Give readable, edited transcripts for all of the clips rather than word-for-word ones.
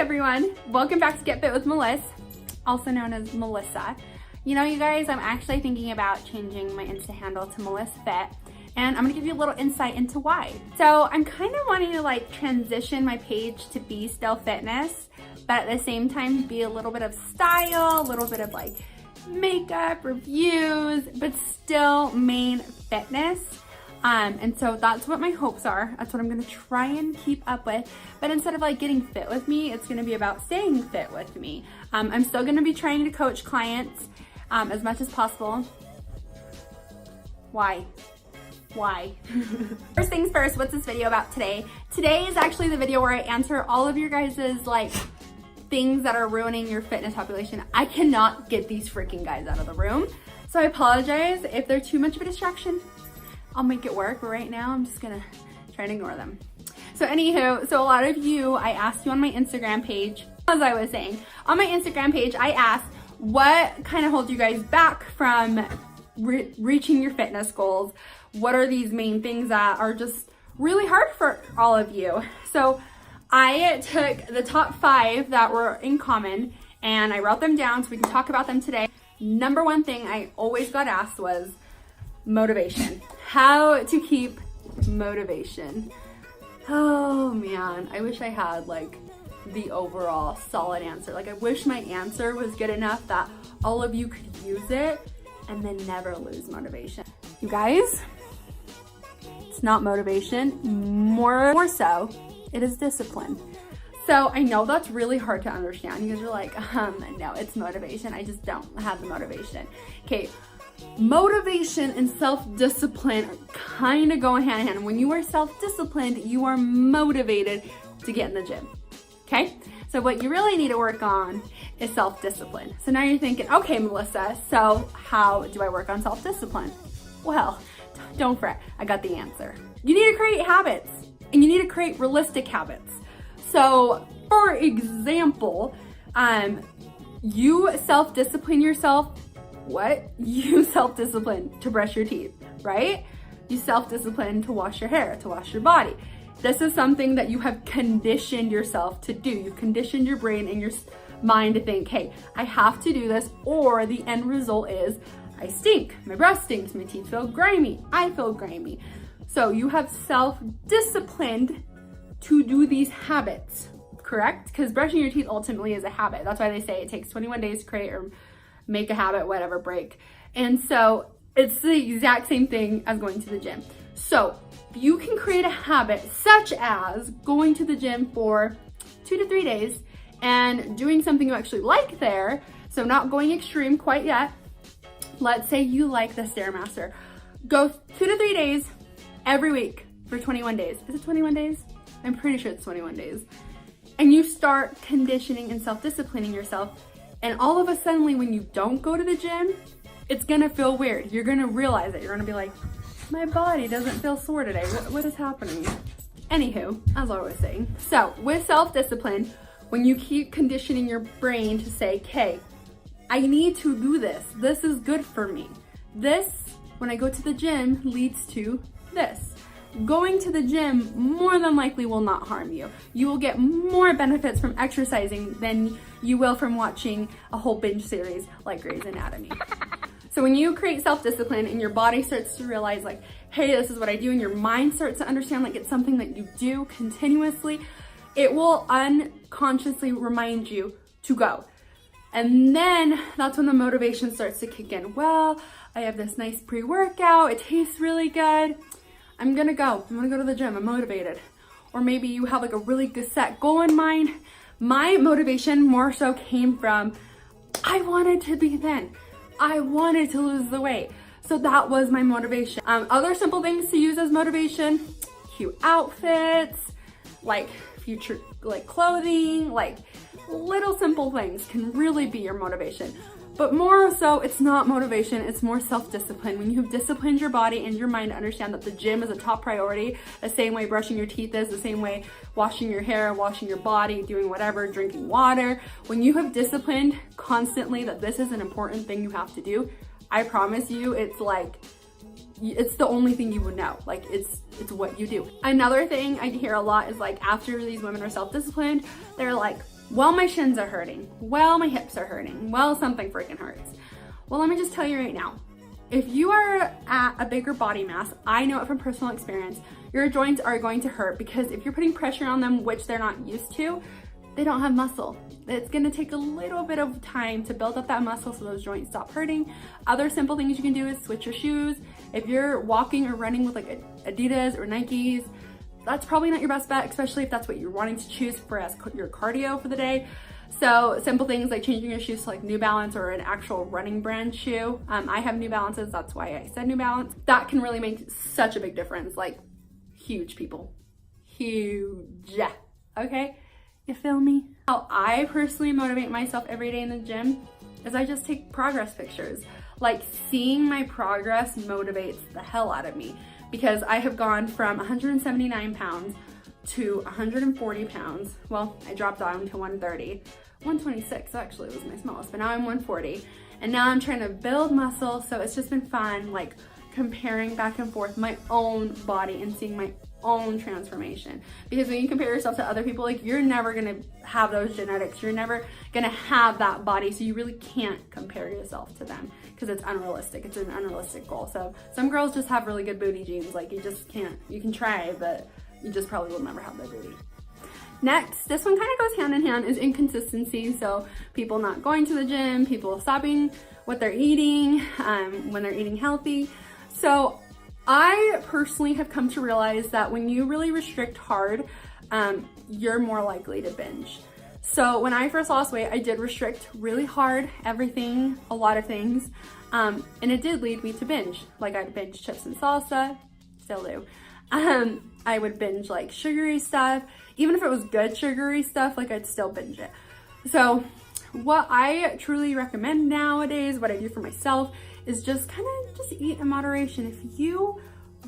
everyone, welcome back to Get Fit with Melissa, also known as Melissa. You know, you guys, I'm actually thinking about changing my Insta handle to Melissa Fit, and I'm gonna give you a little insight into why. So I'm kind of wanting to like transition my page to be still fitness, but at the same time be a little bit of style, a little bit of like makeup, reviews, but still main fitness. And so that's what my hopes are. That's what I'm gonna try and keep up with. But instead of like getting fit with me, it's gonna be about staying fit with me. I'm still gonna be trying to coach clients as much as possible. Why? First things first, what's this video about today? Today is actually the video where I answer all of your guys's like things that are ruining your fitness population. I cannot get these freaking guys out of the room. So I apologize if they're too much of a distraction. I'll make it work, but right now I'm just gonna try and ignore them. So anywho, so a lot of you, I asked you on my Instagram page, as I was saying, on my Instagram page, I asked what kind of holds you guys back from reaching your fitness goals? What are these main things that are just really hard for all of you? So I took the top 5 that were in common and I wrote them down so we can talk about them today. Number 1 thing I always got asked was motivation. How to keep motivation. Oh man, I wish I had like the overall solid answer. Like I wish my answer was good enough that all of you could use it and then never lose motivation. You guys, it's not motivation, more so, it is discipline. So I know that's really hard to understand because you're like, no, it's motivation. I just don't have the motivation. Okay. Motivation and self-discipline kind of go hand in hand. When you are self-disciplined, you are motivated to get in the gym, okay? So what you really need to work on is self-discipline. So now you're thinking, okay, Melissa, so how do I work on self-discipline? Well, don't fret, I got the answer. You need to create habits, and you need to create realistic habits. So for example, you self-discipline yourself. What? You self-discipline to brush your teeth, right? You self-discipline to wash your hair, to wash your body. This is something that you have conditioned yourself to do. You've conditioned your brain and your mind to think, hey, I have to do this, or the end result is I stink, my breath stinks, my teeth feel grimy, I feel grimy. So you have self-disciplined to do these habits, correct? Because brushing your teeth ultimately is a habit. That's why they say it takes 21 days to create or make a habit, whatever, break. And so it's the exact same thing as going to the gym. So you can create a habit such as going to the gym for 2 to 3 days and doing something you actually like there. So not going extreme quite yet. Let's say you like the Stairmaster. Go 2 to 3 days every week for 21 days. Is it 21 days? I'm pretty sure it's 21 days. And you start conditioning and self-disciplining yourself. And all of a sudden, when you don't go to the gym, it's gonna feel weird. You're gonna realize it. You're gonna be like, my body doesn't feel sore today. What is happening? Anywho, as I was saying. So with self-discipline, when you keep conditioning your brain to say, okay, I need to do this. This is good for me. This, when I go to the gym, leads to this. Going to the gym more than likely will not harm you. You will get more benefits from exercising than you will from watching a whole binge series like Grey's Anatomy. So when you create self-discipline and your body starts to realize like, hey, this is what I do, and your mind starts to understand like it's something that you do continuously, it will unconsciously remind you to go. And then that's when the motivation starts to kick in. Well, I have this nice pre-workout, it tastes really good. I'm gonna go to the gym, I'm motivated. Or maybe you have like a really good set goal in mind. My motivation more so came from, I wanted to be thin. I wanted to lose the weight. So that was my motivation. Other simple things to use as motivation, cute outfits, like future like clothing, like little simple things can really be your motivation. But more so, it's not motivation, it's more self-discipline. When you've disciplined your body and your mind to understand that the gym is a top priority, the same way brushing your teeth is, the same way washing your hair, washing your body, doing whatever, drinking water. When you have disciplined constantly that this is an important thing you have to do, I promise you, it's like, it's the only thing you would know. Like it's what you do. Another thing I hear a lot is like after these women are self-disciplined, they're like, Well, my shins are hurting. Well, my hips are hurting. Well, something freaking hurts. Well, let me just tell you right now, if you are at a bigger body mass, I know it from personal experience, your joints are going to hurt because if you're putting pressure on them, which they're not used to, they don't have muscle. It's gonna take a little bit of time to build up that muscle so those joints stop hurting. Other simple things you can do is switch your shoes. If you're walking or running with like Adidas or Nikes, that's probably not your best bet, especially if that's what you're wanting to choose for as your cardio for the day. So simple things like changing your shoes to like New Balance or an actual running brand shoe. I have New Balances, that's why I said New Balance. That can really make such a big difference, like huge, people, huge, okay? You feel me? How I personally motivate myself every day in the gym is I just take progress pictures. Like seeing my progress motivates the hell out of me because I have gone from 179 pounds to 140 pounds. Well, I dropped down to 130. 126 actually was my smallest, but now I'm 140. And now I'm trying to build muscle, so it's just been fun, like comparing back and forth my own body and seeing my own transformation. Because when you compare yourself to other people, like you're never gonna have those genetics, you're never gonna have that body, so you really can't compare yourself to them because it's unrealistic. It's an unrealistic goal. So some girls just have really good booty genes, like you just can't, you can try, but you just probably will never have their booty. Next, this one kind of goes hand in hand, is inconsistency. So people not going to the gym, people stopping what they're eating when they're eating healthy. So I personally have come to realize that when you really restrict hard, you're more likely to binge. So when I first lost weight, I did restrict really hard, everything, a lot of things. And it did lead me to binge. Like I'd binge chips and salsa, still do. I would binge like sugary stuff. Even if it was good sugary stuff, like I'd still binge it. So what I truly recommend nowadays, what I do for myself, is just kind of just eat in moderation. If you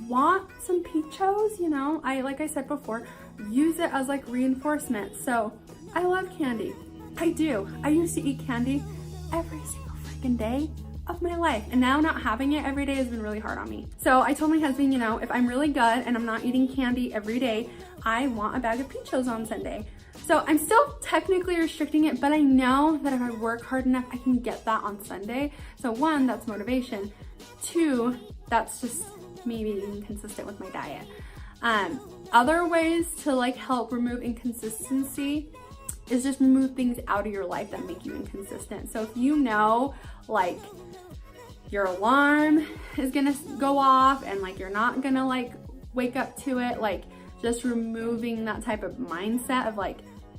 want some Pichos, you know, like I said before, use it as like reinforcement. So I love candy. I do. I used to eat candy every single freaking day of my life, and now not having it every day has been really hard on me. So I told my husband, you know, if I'm really good and I'm not eating candy every day, I want a bag of Pichos on Sunday. So I'm still technically restricting it, but I know that if I work hard enough, I can get that on Sunday. So one, that's motivation. Two, that's just me being consistent with my diet. Other ways to like help remove inconsistency is just remove things out of your life that make you inconsistent. So if you know like your alarm is gonna go off and like you're not gonna like wake up to it, like just removing that type of mindset of like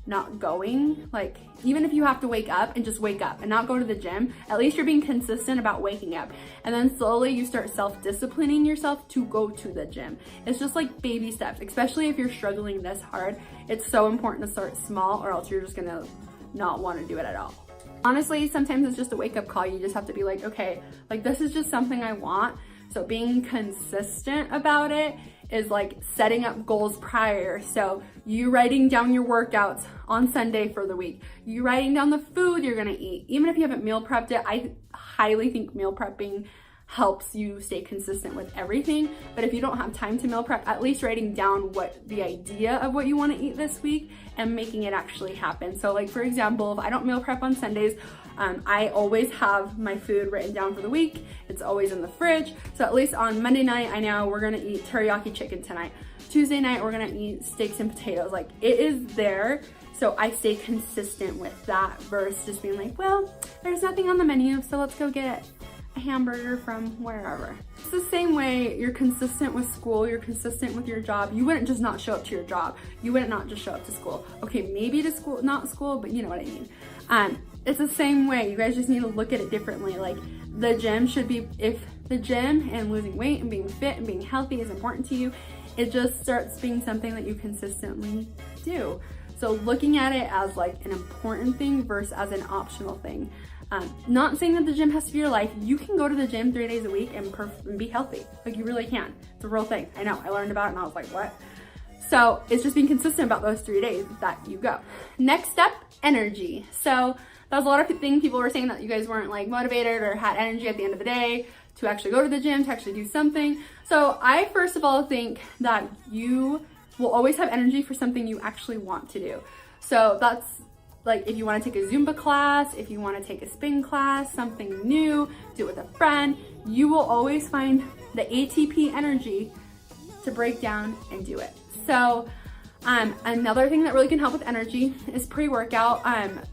not going, like even if you have to wake up and just wake up and not go to the gym, at least you're being consistent about waking up. And then slowly you start self-disciplining yourself to go to the gym. It's just like baby steps, especially if you're struggling this hard. It's so important to start small or else you're just gonna not want to do it at all. Honestly, sometimes it's just a wake-up call. You just have to be like, okay, like this is just something I want. So being consistent about it is like setting up goals prior. So you writing down your workouts on Sunday for the week, you writing down the food you're gonna eat. Even if you haven't meal prepped it, I highly think meal prepping helps you stay consistent with everything. But if you don't have time to meal prep, at least writing down what the idea of what you want to eat this week and making it actually happen. So like for example, if I don't meal prep on Sundays, I always have my food written down for the week. It's always in the fridge. So at least on Monday night, I know we're gonna eat teriyaki chicken tonight. Tuesday night, we're gonna eat steaks and potatoes. Like it is there. So I stay consistent with that versus just being like, well, there's nothing on the menu, so let's go get a hamburger from wherever. It's the same way you're consistent with school, you're consistent with your job. You wouldn't just not show up to your job. You wouldn't not just show up to school. Okay, maybe to school, not school, but you know what I mean. It's the same way. You guys just need to look at it differently. Like the gym should be, if the gym and losing weight and being fit and being healthy is important to you, it just starts being something that you consistently do. So looking at it as like an important thing versus as an optional thing. Not saying that the gym has to be your life. You can go to the gym 3 days a week and be healthy. Like you really can. It's a real thing. I know, I learned about it and I was like, what? So it's just being consistent about those 3 days that you go. Next step, energy. So that was a lot of things people were saying that you guys weren't like motivated or had energy at the end of the day to actually go to the gym, to actually do something. So I first of all think that you will always have energy for something you actually want to do. So that's like if you want to take a Zumba class, if you want to take a spin class, something new, do it with a friend, you will always find the ATP energy to break down and do it. So another thing that really can help with energy is pre-workout.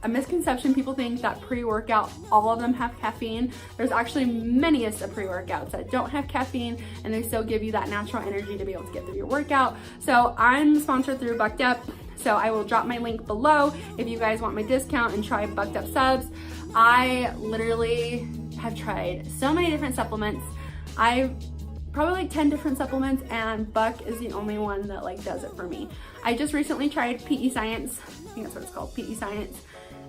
A misconception, people think that pre-workout, all of them have caffeine. There's actually manyest of pre-workouts that don't have caffeine, and they still give you that natural energy to be able to get through your workout. So I'm sponsored through Bucked Up, so I will drop my link below if you guys want my discount and try Bucked Up subs. I literally have tried so many different supplements. Probably like 10 different supplements, and Buck is the only one that like does it for me. I just recently tried PE Science, I think that's what it's called, PE Science,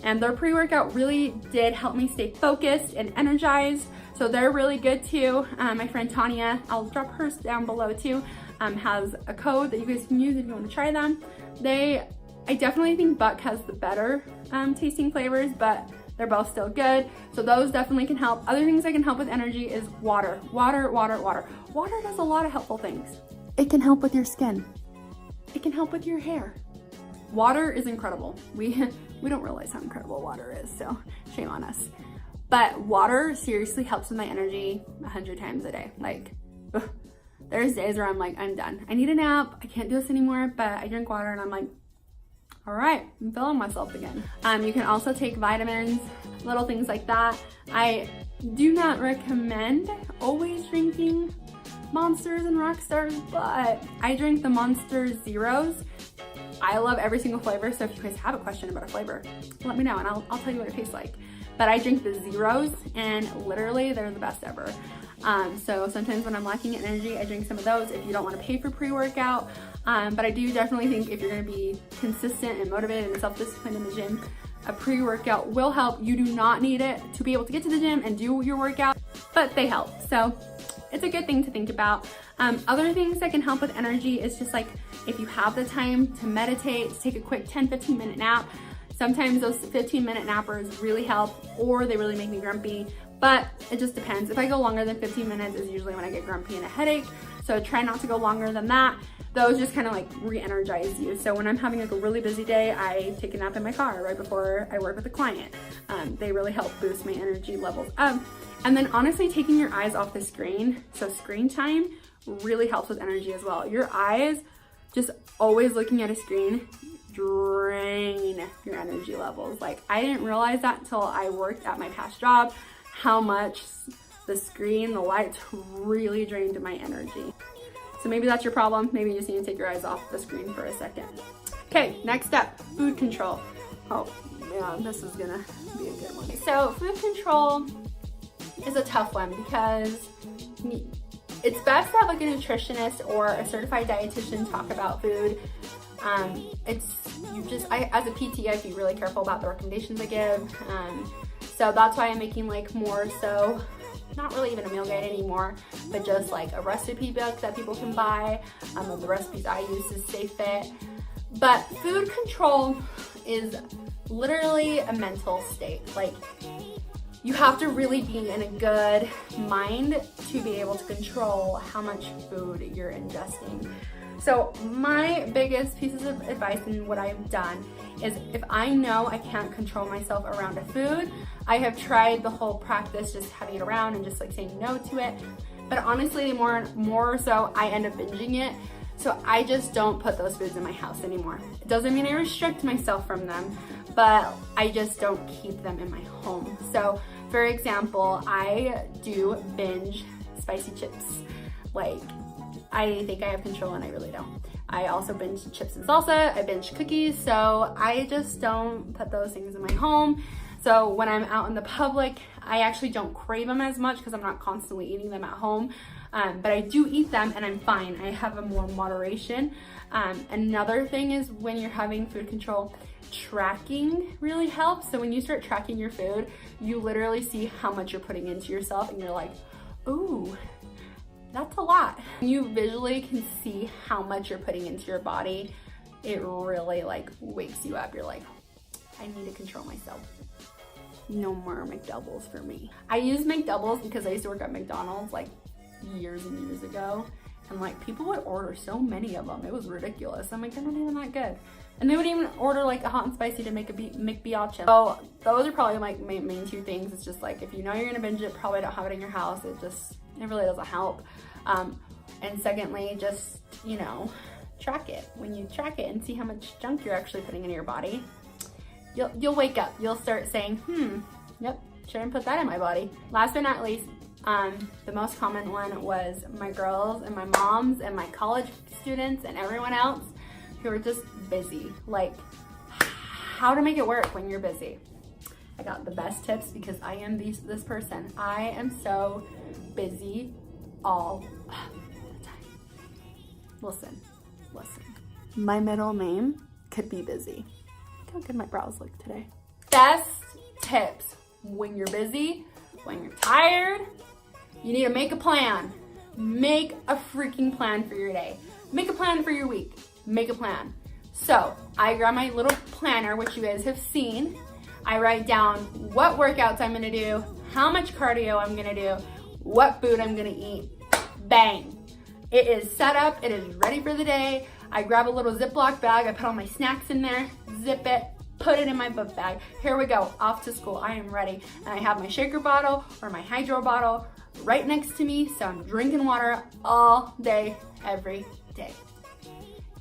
and their pre-workout really did help me stay focused and energized, so they're really good too. My friend Tanya, I'll drop hers down below too, has a code that you guys can use if you want to try them. I definitely think Buck has the better tasting flavors, but they're both still good, so those definitely can help. Other things that can help with energy is water. Water does a lot of helpful things. It can help with your skin. It can help with your hair. Water is incredible. We don't realize how incredible water is, so shame on us. But water seriously helps with my energy 100 times a day. Like, ugh. There's days where I'm like, I'm done. I need a nap. I can't do this anymore, but I drink water and I'm like, all right, I'm feeling myself again. You can also take vitamins, little things like that. I do not recommend always drinking Monsters and Rockstars, but I drink the Monster Zeros. I love every single flavor, so if you guys have a question about a flavor, let me know and I'll tell you what it tastes like. But I drink the Zeros, and literally they're the best ever. So sometimes when I'm lacking in energy, I drink some of those if you don't want to pay for pre-workout. But I do definitely think if you're going to be consistent and motivated and self-disciplined in the gym, a pre-workout will help. You do not need it to be able to get to the gym and do your workout, but they help. So it's a good thing to think about. Other things that can help with energy is just like if you have the time to meditate, to take a quick 10-15 minute nap. Sometimes those 15-minute nappers really help, or they really make me grumpy, but it just depends. If I go longer than 15 minutes is usually when I get grumpy and a headache, so try not to go longer than that. Those just kind of like re-energize you. So when I'm having like a really busy day, I take a nap in my car right before I work with a client. They really help boost my energy levels up. And then honestly, taking your eyes off the screen, so screen time really helps with energy as well. Your eyes just always looking at a screen drain your energy levels. Like, I didn't realize that until I worked at my past job, how much the screen, the lights really drained my energy. So maybe that's your problem. Maybe you just need to take your eyes off the screen for a second. Okay, next up, food control. Oh man, this is gonna be a good one. So food control is a tough one because it's best to have like a nutritionist or a certified dietitian talk about food. As a PT, I have to be really careful about the recommendations I give. So that's why I'm making like more so, not really even a meal guide anymore, but just like a recipe book that people can buy of the recipes I use to stay fit. But food control is literally a mental state. Like, you have to really be in a good mind to be able to control how much food you're ingesting. So my biggest pieces of advice and what I've done is if I know I can't control myself around a food, I have tried the whole practice just having it around and just like saying no to it. But honestly, more so I end up binging it. So I just don't put those foods in my house anymore. It doesn't mean I restrict myself from them, but I just don't keep them in my home. So for example, I do binge spicy chips. Like, I think I have control and I really don't. I also binge chips and salsa, I binge cookies, so I just don't put those things in my home. So when I'm out in the public, I actually don't crave them as much because I'm not constantly eating them at home. But I do eat them and I'm fine. I have a more moderation. Another thing is when you're having food control, tracking really helps. So when you start tracking your food, you literally see how much you're putting into yourself and you're like, ooh, that's a lot. You visually can see how much you're putting into your body. It really like wakes you up. You're like, I need to control myself. No more McDoubles for me. I use McDoubles because I used to work at McDonald's like years and years ago. And like people would order so many of them. It was ridiculous. I'm like, they're not even that good. And they would even order like a hot and spicy to make a McBiatch. So those are probably like main two things. It's just like, if you know you're gonna binge it, probably don't have it in your house. It really doesn't help. And secondly, just, you know, track it. When you track it and see how much junk you're actually putting into your body, you'll wake up. You'll start saying, yep, shouldn't put that in my body. Last but not least, the most common one was my girls and my moms and my college students and everyone else who are just busy. Like, how to make it work when you're busy. I got the best tips because I am this person. I am so busy all the time. Listen. My middle name could be busy. Look how good my brows look today. Best tips when you're busy, when you're tired, you need to make a plan. Make a freaking plan for your day. Make a plan for your week. Make a plan. So I grab my little planner, which you guys have seen. I write down what workouts I'm gonna do, how much cardio I'm gonna do, what food I'm gonna eat. Bang. It is set up, it is ready for the day. I grab a little Ziploc bag, I put all my snacks in there, zip it, put it in my book bag. Here we go, off to school, I am ready. And I have my shaker bottle or my hydro bottle right next to me, so I'm drinking water all day, every day.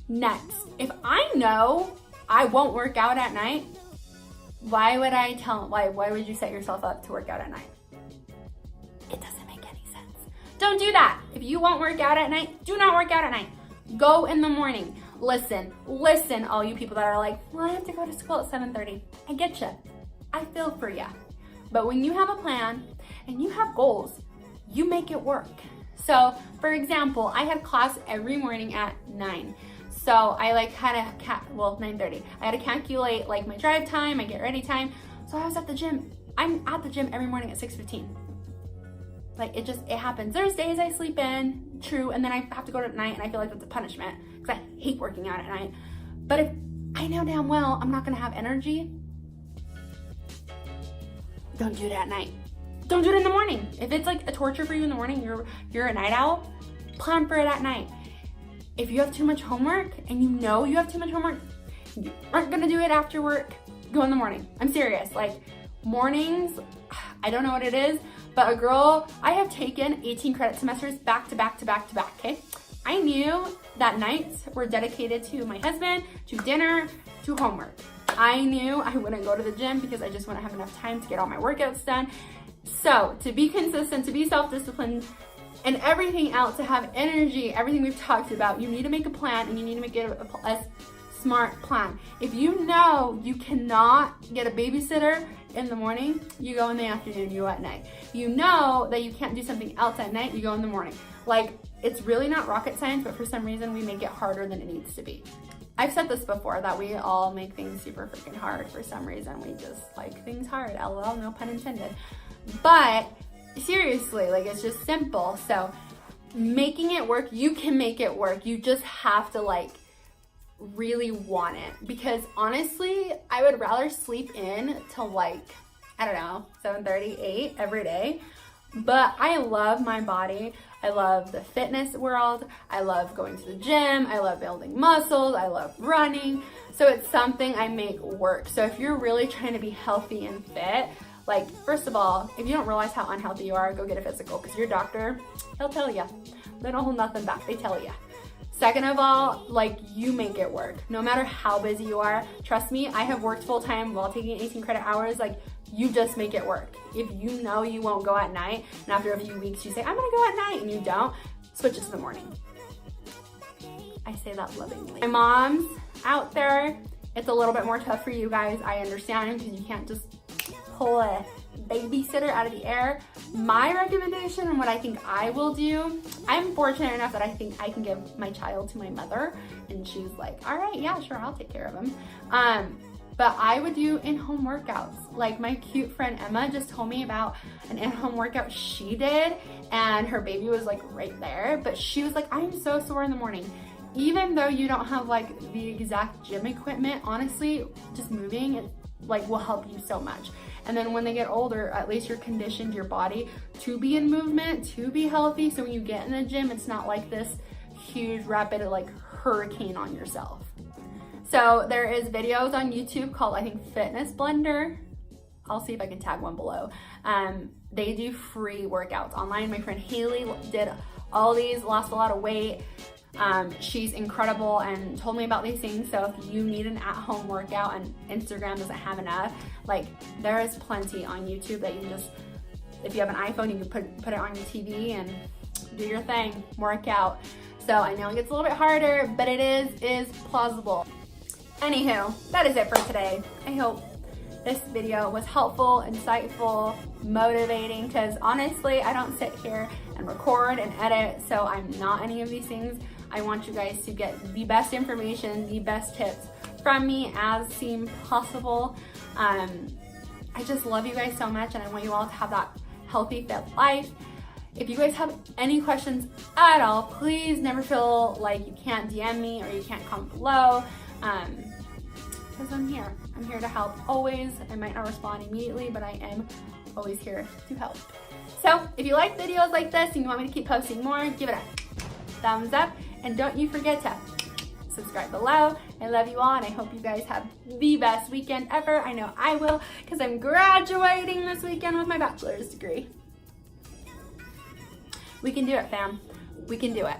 Next, if I know I won't work out at night, why would you set yourself up to work out at night? It doesn't make any sense. Don't do that. If you won't work out at night, do not work out at night. Go in the morning. Listen, all you people that are like, well, I have to go to school at 7:30. I get you. I feel for you. But when you have a plan and you have goals, you make it work. So, for example, I had class every morning at 9. So I had 9:30. I had to calculate like my drive time, my get ready time. So I was at the gym. I'm at the gym every morning at 6:15. Like it happens. There's days I sleep in, true, and then I have to go to at night and I feel like that's a punishment because I hate working out at night. But if I know damn well I'm not gonna have energy, don't do it at night. Don't do it in the morning. If it's like a torture for you in the morning, you're a night owl, plan for it at night. If you have too much homework and you know you have too much homework, you aren't gonna do it after work, go in the morning. I'm serious, like mornings, I don't know what it is, but I have taken 18 credit semesters back to back, okay? I knew that nights were dedicated to my husband, to dinner, to homework. I knew I wouldn't go to the gym because I just wouldn't have enough time to get all my workouts done. So to be consistent, to be self-disciplined, and everything else, to have energy, everything we've talked about, you need to make a plan and you need to make it a smart plan. If you know you cannot get a babysitter in the morning, you go in the afternoon, you go at night. You know that you can't do something else at night, you go in the morning. Like, it's really not rocket science, but for some reason we make it harder than it needs to be. I've said this before, that we all make things super freaking hard for some reason. We just like things hard, LOL, no pun intended. But seriously, like it's just simple. So making it work, you can make it work. You just have to like really want it. Because honestly, I would rather sleep in till like, I don't know, 7:30, 8 every day. But I love my body. I love the fitness world. I love going to the gym. I love building muscles. I love running. So it's something I make work. So if you're really trying to be healthy and fit, like, first of all, if you don't realize how unhealthy you are, go get a physical, because your doctor, he'll tell you. They don't hold nothing back, they tell you. Second of all, like, you make it work. No matter how busy you are, trust me, I have worked full time while taking 18 credit hours, like, you just make it work. If you know you won't go at night, and after a few weeks you say, I'm gonna go at night, and you don't, switch it to the morning. I say that lovingly. My moms out there, it's a little bit more tough for you guys, I understand, because you can't just pull a babysitter out of the air. My recommendation and what I think I will do, I'm fortunate enough that I think I can give my child to my mother, and she's like, all right, yeah, sure, I'll take care of him. But I would do in-home workouts. Like my cute friend Emma just told me about an in-home workout she did, and her baby was like right there, but she was like, I'm so sore in the morning. Even though you don't have like the exact gym equipment, honestly, just moving it like will help you so much. And then when they get older, at least you're conditioned your body to be in movement, to be healthy. So when you get in the gym, it's not like this huge rapid like hurricane on yourself. So there is videos on YouTube called, I think, Fitness Blender. I'll see if I can tag one below. They do free workouts online. My friend Haley did all these, lost a lot of weight. She's incredible and told me about these things. So if you need an at-home workout and Instagram doesn't have enough, like there is plenty on YouTube that you can just, if you have an iPhone, you can put it on your TV and do your thing, work out. So I know it gets a little bit harder, but it is plausible. Anywho, that is it for today. I hope this video was helpful, insightful, motivating, because honestly, I don't sit here and record and edit, so I'm not any of these things. I want you guys to get the best information, the best tips from me as seem possible. I just love you guys so much, and I want you all to have that healthy, fit life. If you guys have any questions at all, please never feel like you can't DM me or you can't comment below. Because I'm here to help always. I might not respond immediately, but I am always here to help. So if you like videos like this and you want me to keep posting more, give it a thumbs up, and don't you forget to subscribe below. I love you all, and I hope you guys have the best weekend ever. I know I will, because I'm graduating this weekend with my bachelor's degree. We can do it, fam. We can do it.